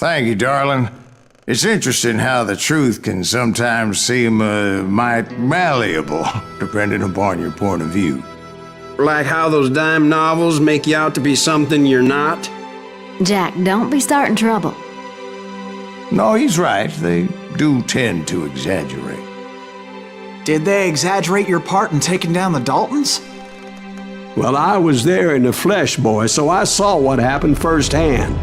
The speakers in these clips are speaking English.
Thank you, darling. It's interesting how the truth can sometimes seem, might malleable, depending upon your point of view. Like how those dime novels make you out to be something you're not? Jack, don't be starting trouble. No, he's right. They do tend to exaggerate. Did they exaggerate your part in taking down the Daltons? Well, I was there in the flesh, boy, so I saw what happened firsthand.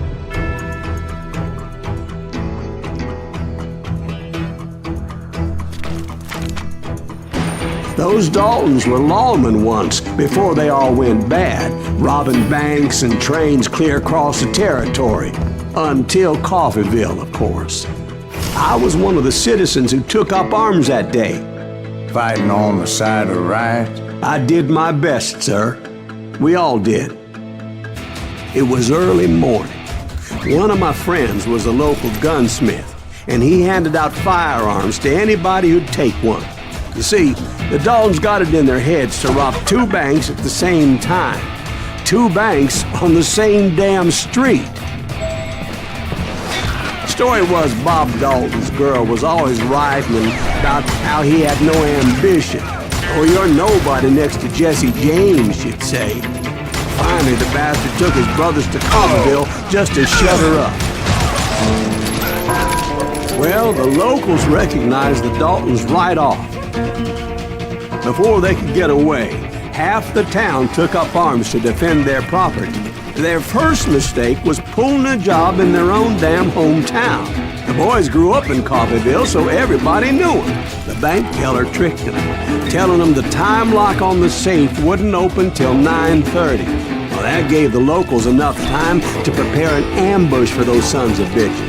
Those Daltons were lawmen once, before they all went bad, robbing banks and trains clear across the territory. Until Coffeeville, of course. I was one of the citizens who took up arms that day. Fighting on the side of right? I did my best, sir. We all did. It was early morning. One of my friends was a local gunsmith, and he handed out firearms to anybody who'd take one. You see, the Daltons got it in their heads to rob 2 banks at the same time. 2 banks on the same damn street. Story was Bob Dalton's girl was always writing about how he had no ambition. Oh, you're nobody next to Jesse James, she'd say. Finally, the bastard took his brothers to Coffeeville just to shut her up. Well, the locals recognized the Daltons right off. Before they could get away, half the town took up arms to defend their property. Their first mistake was pulling a job in their own damn hometown. The boys grew up in Coffeeville, so everybody knew them. The bank teller tricked them, telling them the time lock on the safe wouldn't open till 9:30. Well, that gave the locals enough time to prepare an ambush for those sons of bitches.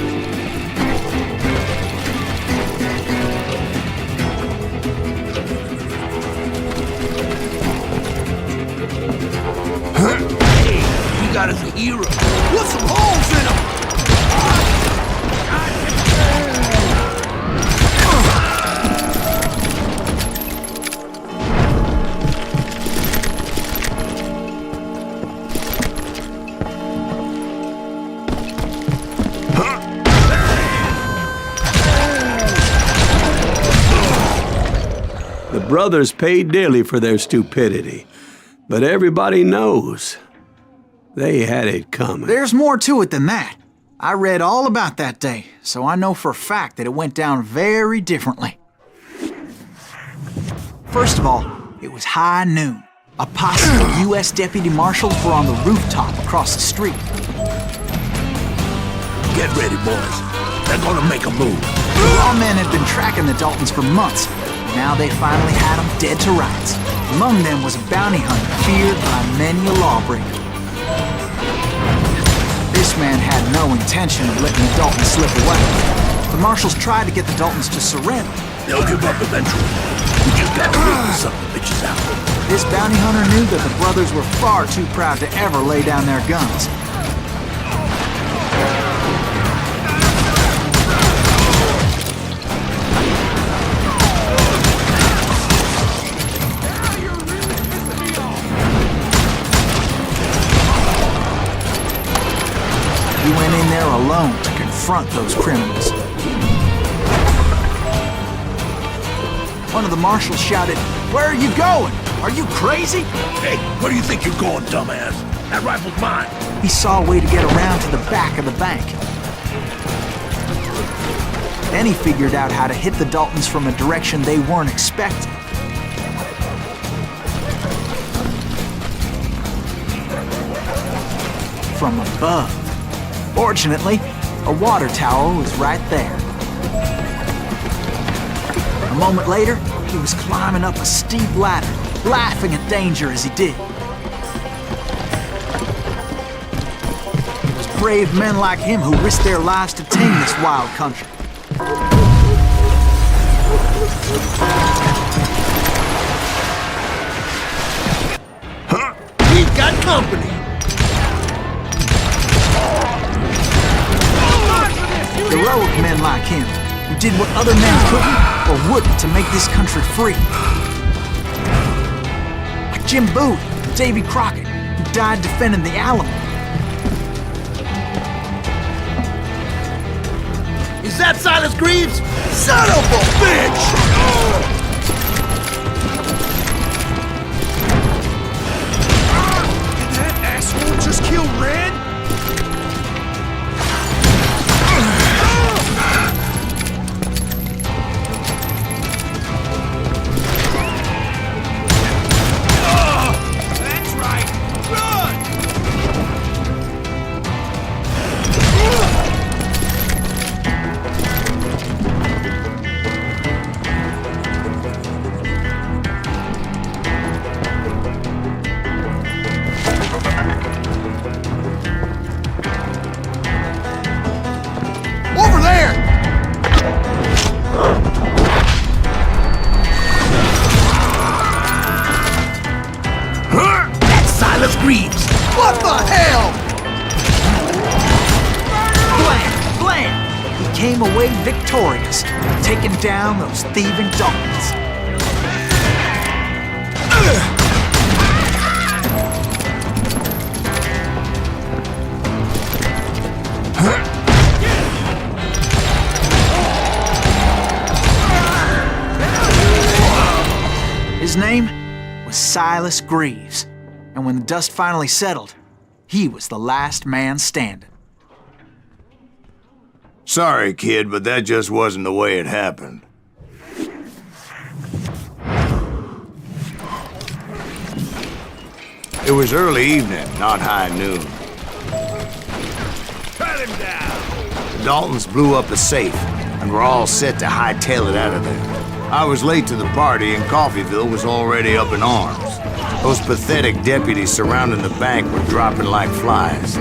As a hero. Put some holes in him! The brothers paid dearly for their stupidity, but everybody knows. They had it coming. There's more to it than that. I read all about that day, so I know for a fact that it went down very differently. First of all, it was high noon. A posse of U.S. deputy marshals were on the rooftop across the street. Get ready, boys. They're gonna make a move. The lawmen had been tracking the Daltons for months. Now they finally had them dead to rights. Among them was a bounty hunter feared by many a lawbreaker. This man had no intention of letting the Daltons slip away. The marshals tried to get the Daltons to surrender. They'll give up eventually. We just gotta rig some bitches out. This bounty hunter knew that the brothers were far too proud to ever lay down their guns. He went in there alone to confront those criminals. One of the marshals shouted, "Where are you going? Are you crazy?" Hey, where do you think you're going, dumbass? That rifle's mine. He saw a way to get around to the back of the bank. Then he figured out how to hit the Daltons from a direction they weren't expecting. From above. Fortunately, a water tower was right there. A moment later, he was climbing up a steep ladder, laughing at danger as he did. It was brave men like him who risked their lives to tame this wild country. Huh? We've got company! Heroic men like him, who did what other men couldn't or wouldn't to make this country free. Like Jim Boone and Davy Crockett, who died defending the Alamo. Is that Silas Greaves? Son of a bitch! Did that asshole just kill Red? That's right! Run! Over there! That's Silas Greaves! What the hell? Blam! Blam! He came away victorious, taking down those thieving Daltons. His name was Silas Greaves, and when the dust finally settled, he was the last man standing. Sorry, kid, but that just wasn't the way it happened. It was early evening, not high noon. Cut him down! The Daltons blew up the safe, and were all set to hightail it out of there. I was late to the party, and Coffeyville was already up in arms. Those pathetic deputies surrounding the bank were dropping like flies.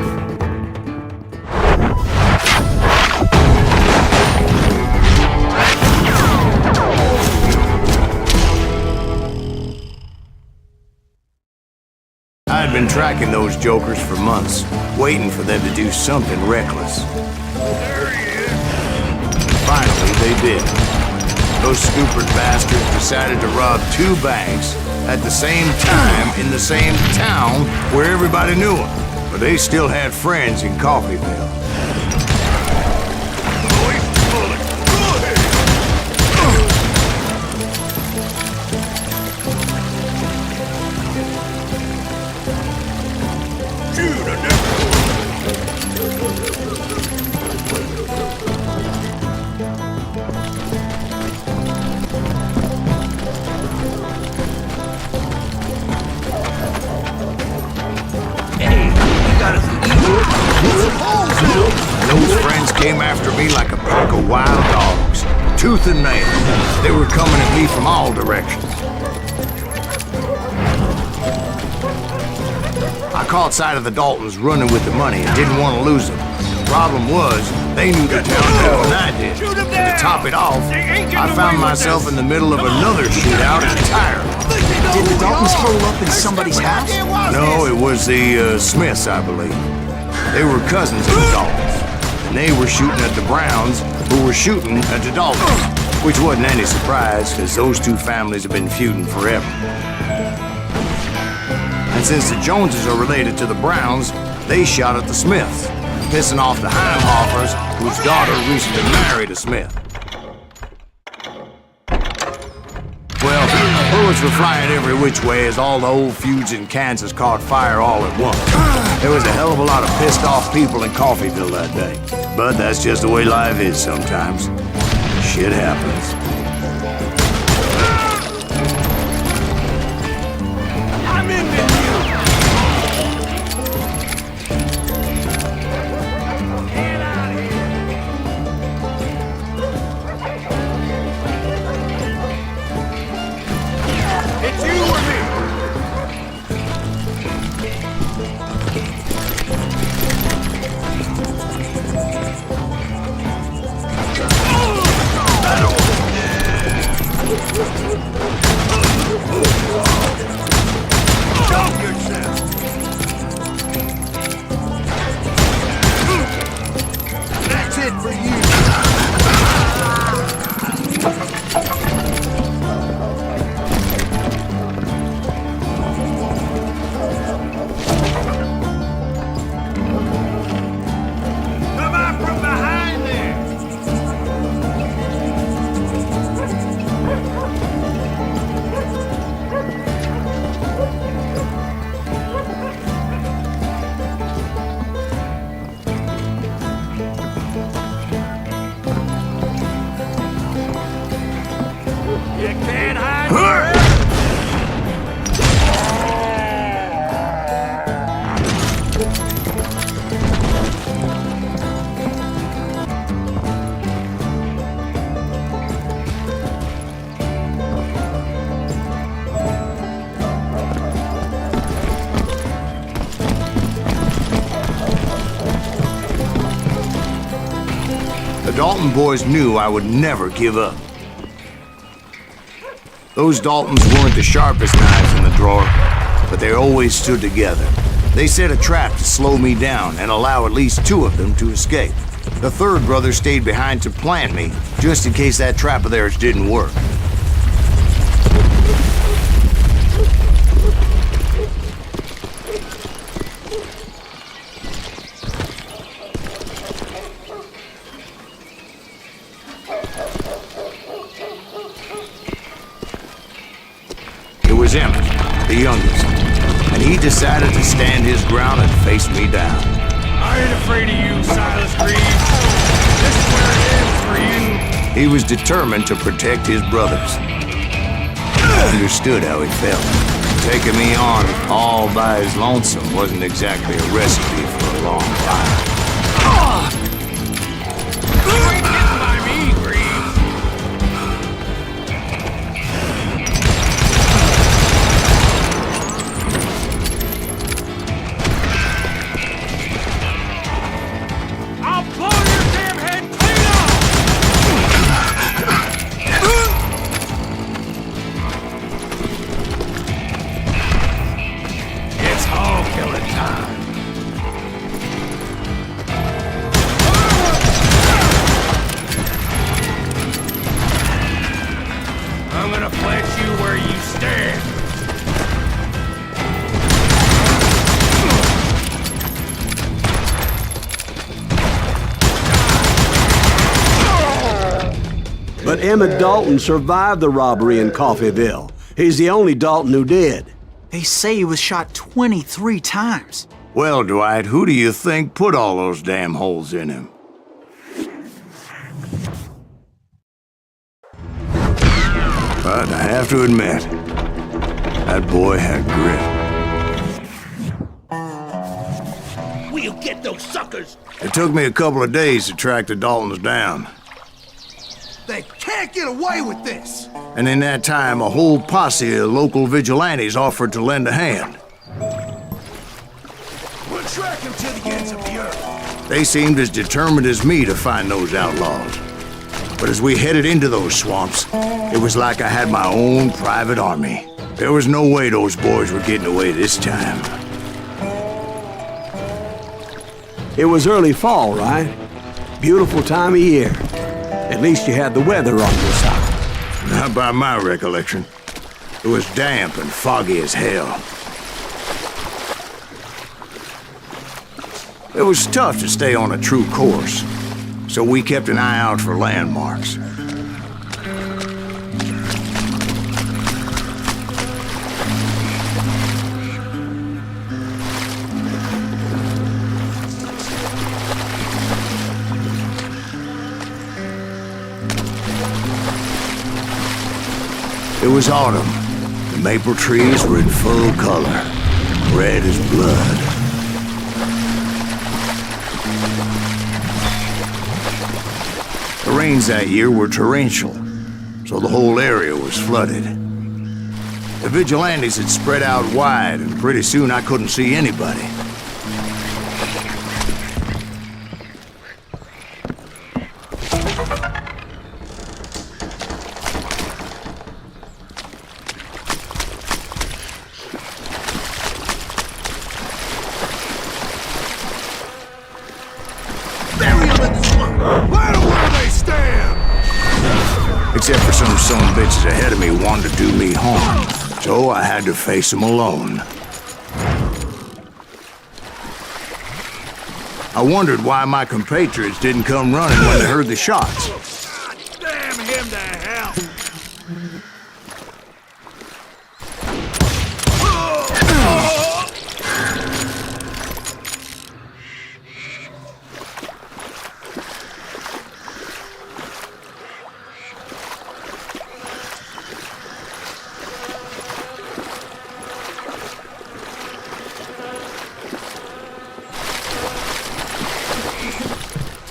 I had been tracking those jokers for months, waiting for them to do something reckless. There he is! Finally, they did. Those stupid bastards decided to rob 2 banks at the same time in the same town where everybody knew them. But they still had friends in Coffeyville. Those friends came after me like a pack of wild dogs, tooth and nail. They were coming at me from all directions. I caught sight of the Daltons running with the money and didn't want to lose them. The problem was, they knew the town better than I did. And to top it off, I found myself in the middle of another shootout entirely. Did the Daltons hole up in somebody's house? No, it was the Smiths, I believe. They were cousins of the Daltons. And they were shooting at the Browns, who were shooting at the Daltons. Which wasn't any surprise, because those 2 families have been feuding forever. And since the Joneses are related to the Browns, they shot at the Smiths, pissing off the Heimhoffers, whose daughter recently married a Smith. Well, bullets were flying every which way as all the old feuds in Kansas caught fire all at once. There was a hell of a lot of pissed off people in Coffeyville that day. But that's just the way life is sometimes. Shit happens. I'm in with you! Get out of here! It's you or me! Dalton boys knew I would never give up. Those Daltons weren't the sharpest knives in the drawer, but they always stood together. They set a trap to slow me down and allow at least 2 of them to escape. The third brother stayed behind to plant me, just in case that trap of theirs didn't work. It was Emmett, the youngest, and he decided to stand his ground and face me down. I ain't afraid of you, Silas Greaves. This is where it ends for you. He was determined to protect his brothers. I understood how he felt. Taking me on all by his lonesome wasn't exactly a recipe for a long life. You ain't getting by me, Greaves. I'll blow your damn head clean off! It's all killing time. I'm gonna plant you where you stand. But Emmett Dalton survived the robbery in Coffeyville. He's the only Dalton who did. They say he was shot 23 times. Well, Dwight, who do you think put all those damn holes in him? But I have to admit, that boy had grit. We'll get those suckers! It took me a couple of days to track the Daltons down. They can't get away with this! And in that time, a whole posse of local vigilantes offered to lend a hand. We'll track them to the ends of the earth. They seemed as determined as me to find those outlaws. But as we headed into those swamps, it was like I had my own private army. There was no way those boys were getting away this time. It was early fall, right? Beautiful time of year. At least you had the weather on your side. Not by my recollection. It was damp and foggy as hell. It was tough to stay on a true course, so we kept an eye out for landmarks. It was autumn. The maple trees were in full color, red as blood. The rains that year were torrential, so the whole area was flooded. The vigilantes had spread out wide, and pretty soon I couldn't see anybody. Except for some son of bitches ahead of me wanted to do me harm, so I had to face them alone. I wondered why my compatriots didn't come running when they heard the shots. Damn him to hell!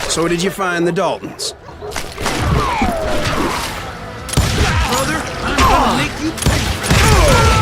So did you find the Daltons? Brother, I'm gonna make you pay for this!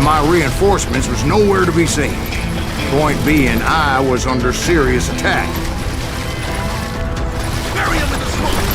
My reinforcements was nowhere to be seen. Point being, I was under serious attack. Bury him in the smoke!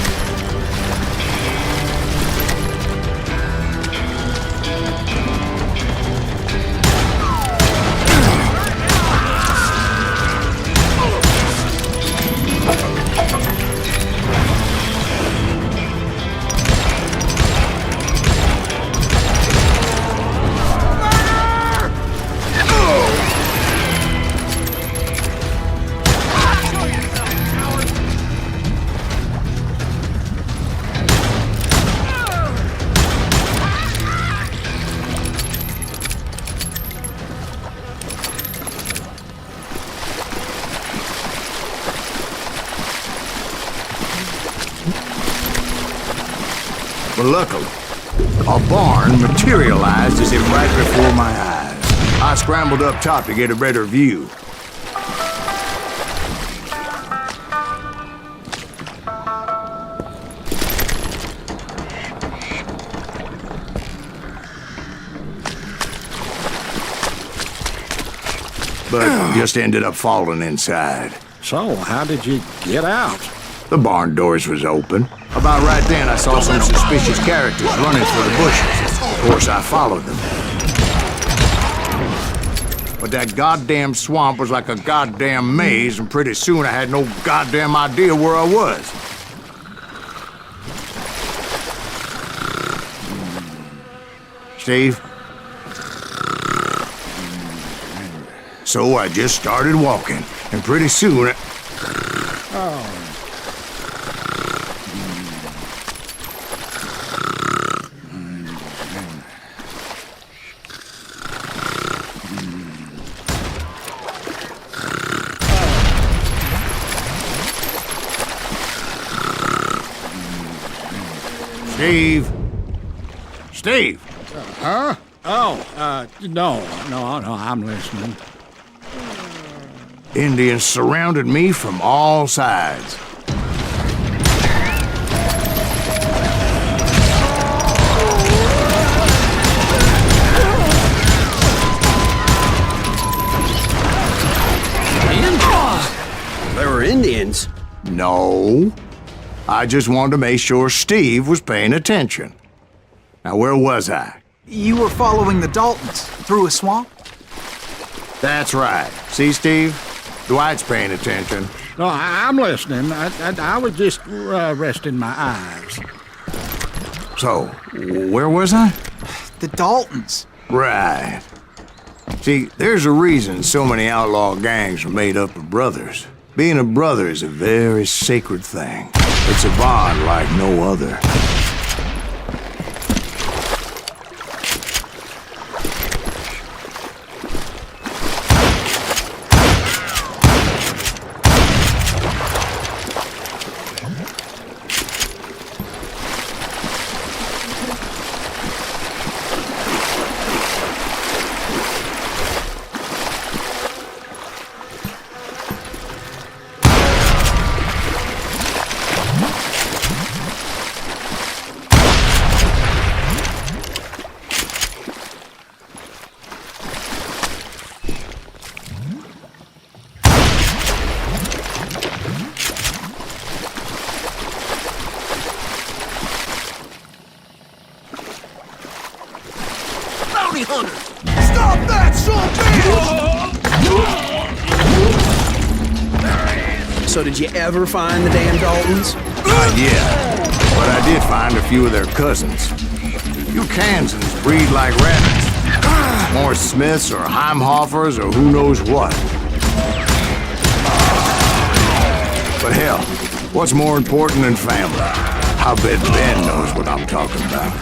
But luckily, a barn materialized as if right before my eyes. I scrambled up top to get a better view. But just ended up falling inside. So, how did you get out? The barn doors was open. About right then, I saw some suspicious characters running for the bushes. Of course, I followed them. But that goddamn swamp was like a goddamn maze, and pretty soon I had no goddamn idea where I was. Steve? So I just started walking, and pretty soon Steve? Steve? Huh? Oh, no, I'm listening. Indians surrounded me from all sides. There were Indians. No. I just wanted to make sure Steve was paying attention. Now, where was I? You were following the Daltons through a swamp? That's right. See, Steve? Dwight's paying attention. No, I'm listening. I was just resting my eyes. So, where was I? The Daltons. Right. See, there's a reason so many outlaw gangs are made up of brothers. Being a brother is a very sacred thing. It's a bond like no other. Stop that, son bitch! So did you ever find the damn Daltons? Not yet, but I did find a few of their cousins. You Kansans breed like rabbits. More Smiths or Heimhoffers or who knows what. But Well, what's more important than family? I bet Ben knows what I'm talking about.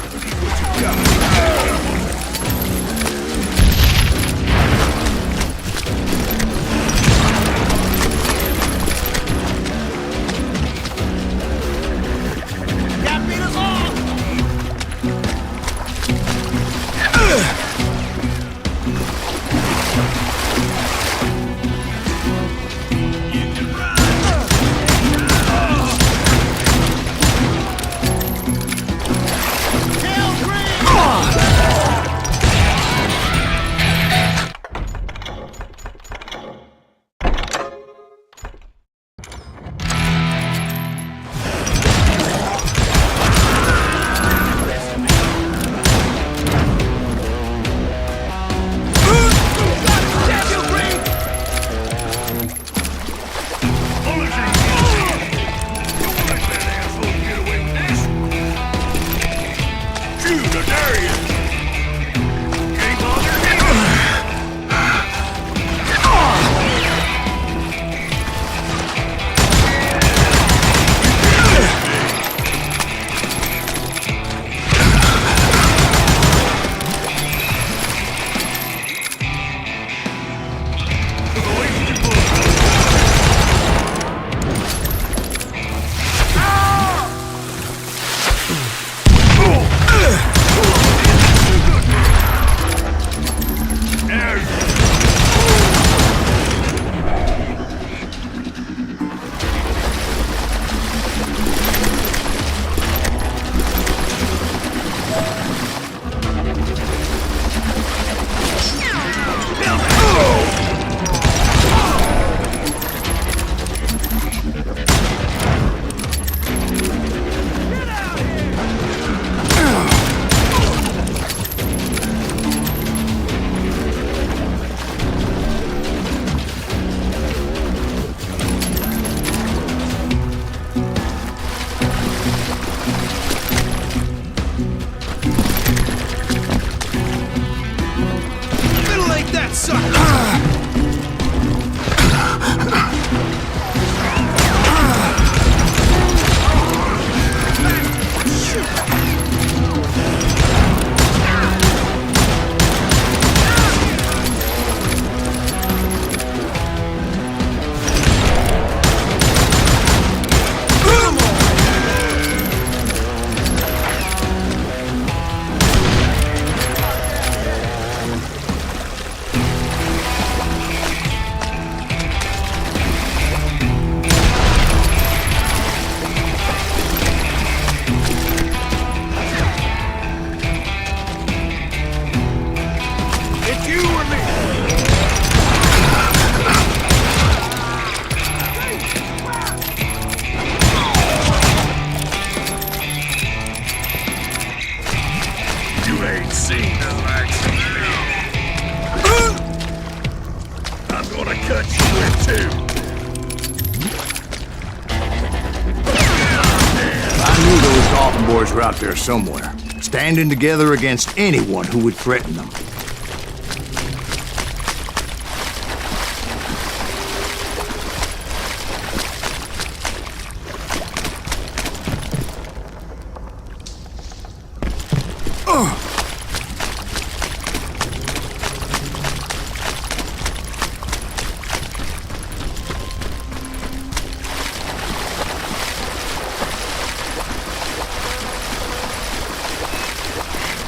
Dalton boys were out there somewhere, standing together against anyone who would threaten them.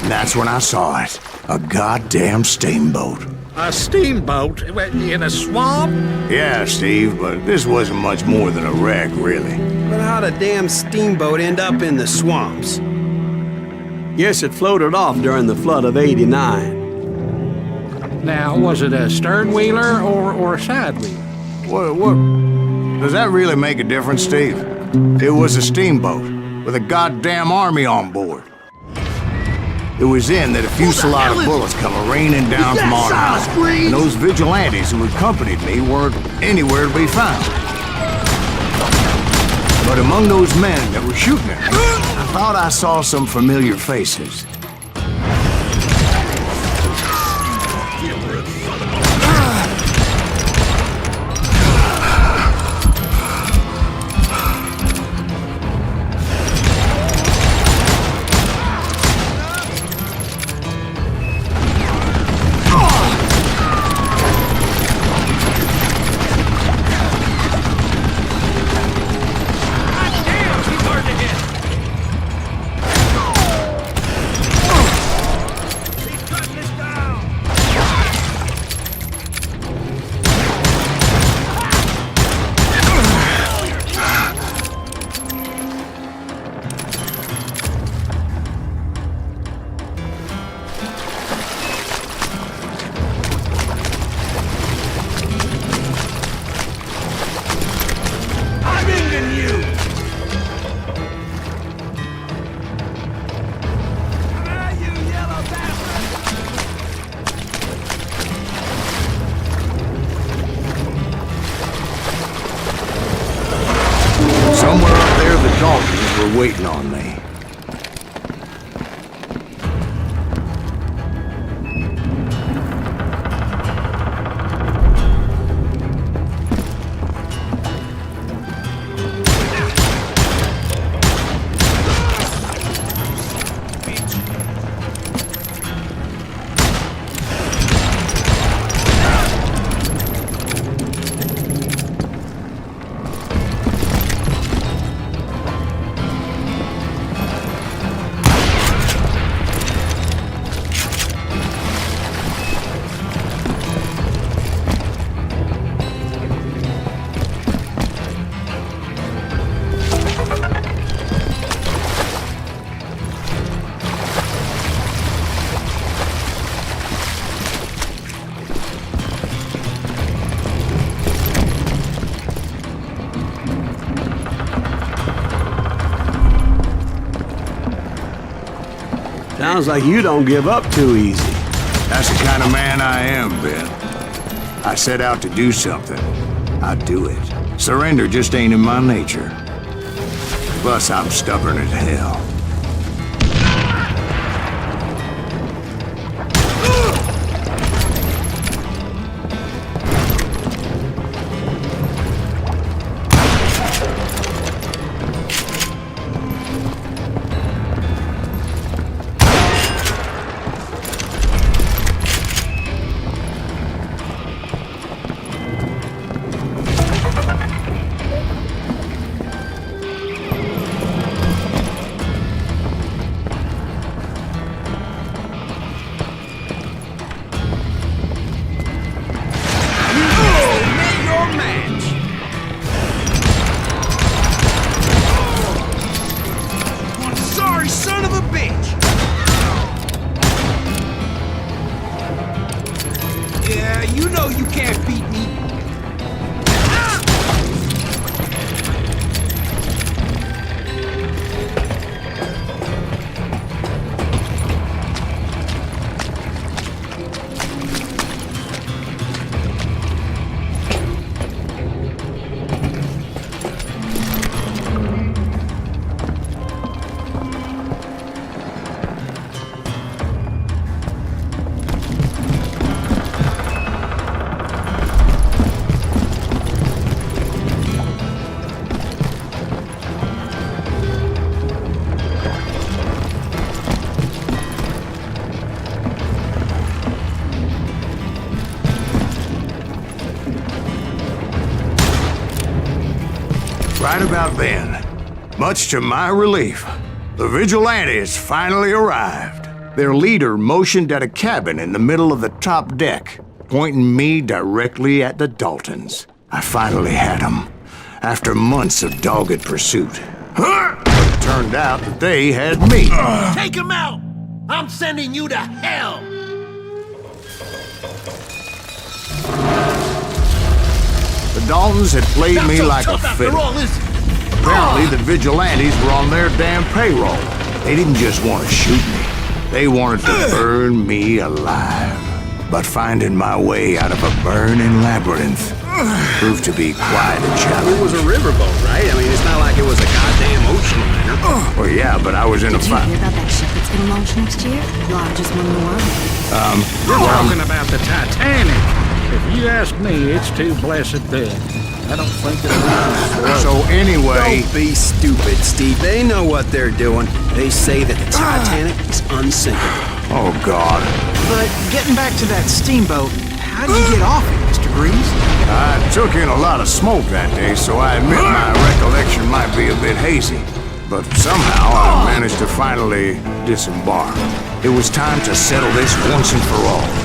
And that's when I saw it. A goddamn steamboat. A steamboat? In a swamp? Yeah, Steve, but this wasn't much more than a wreck, really. But how'd a damn steamboat end up in the swamps? Yes, it floated off during the flood of '89. Now, was it a stern-wheeler or a side-wheeler? What? Does that really make a difference, Steve? It was a steamboat with a goddamn army on board. It was then that a fusillade of bullets come raining down from on high, and those vigilantes who accompanied me weren't anywhere to be found. But among those men that were shooting at me, I thought I saw some familiar faces. leaving you! Somewhere up there, the Daltons were waiting on me. Sounds like you don't give up too easy. That's the kind of man I am, Ben. I set out to do something. I do it. Surrender just ain't in my nature. Plus, I'm stubborn as hell. Right about then, much to my relief, the vigilantes finally arrived. Their leader motioned at a cabin in the middle of the top deck, pointing me directly at the Daltons. I finally had them, after months of dogged pursuit. But it turned out that they had me. Take him out! I'm sending you to hell! The Daltons had played me like a fiddle. Apparently, the vigilantes were on their damn payroll. They didn't just want to shoot me. They wanted to burn me alive. But finding my way out of a burning labyrinth proved to be quite a challenge. It was a riverboat, right? I mean, it's not like it was a goddamn ocean liner. Well, yeah, but I was in a Did you fight. hear about that ship that's gonna launch next year? Largest one in the world. You're talking about the Titanic. If you ask me, it's too blessed dead. I don't think it's So anyway, Don't be stupid, Steve. They know what they're doing. They say that the Titanic is unsinkable. oh God, But getting back to that steamboat, how did you get off it, Mr. Greaves? I took in a lot of smoke that day, so I admit my recollection might be a bit hazy. But somehow I managed to finally disembark. It was time to settle this once and for all.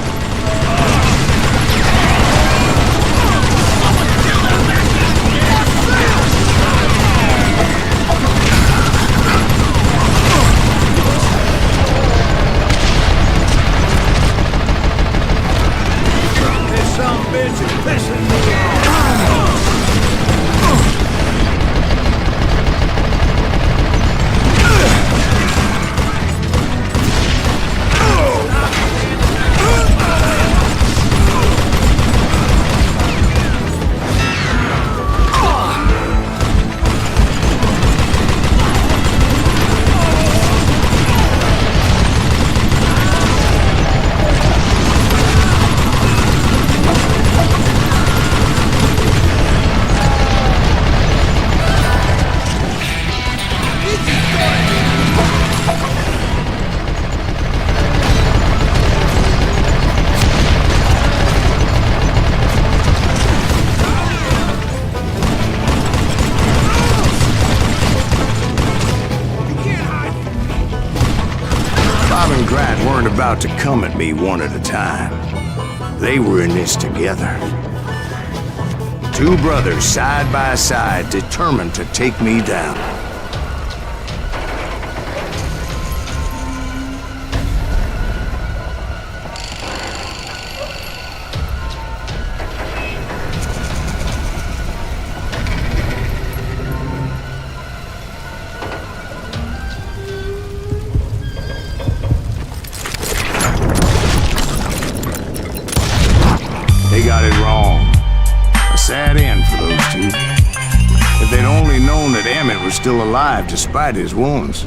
weren't about to come at me one at a time. They were in this together. Two brothers side by side, determined to take me down. They got it wrong. A sad end for those two. If they'd only known that Emmett was still alive despite his wounds.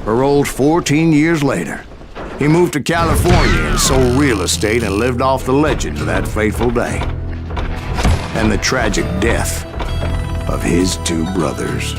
Paroled 14 years later, he moved to California and sold real estate and lived off the legend of that fateful day. And the tragic death of his two brothers.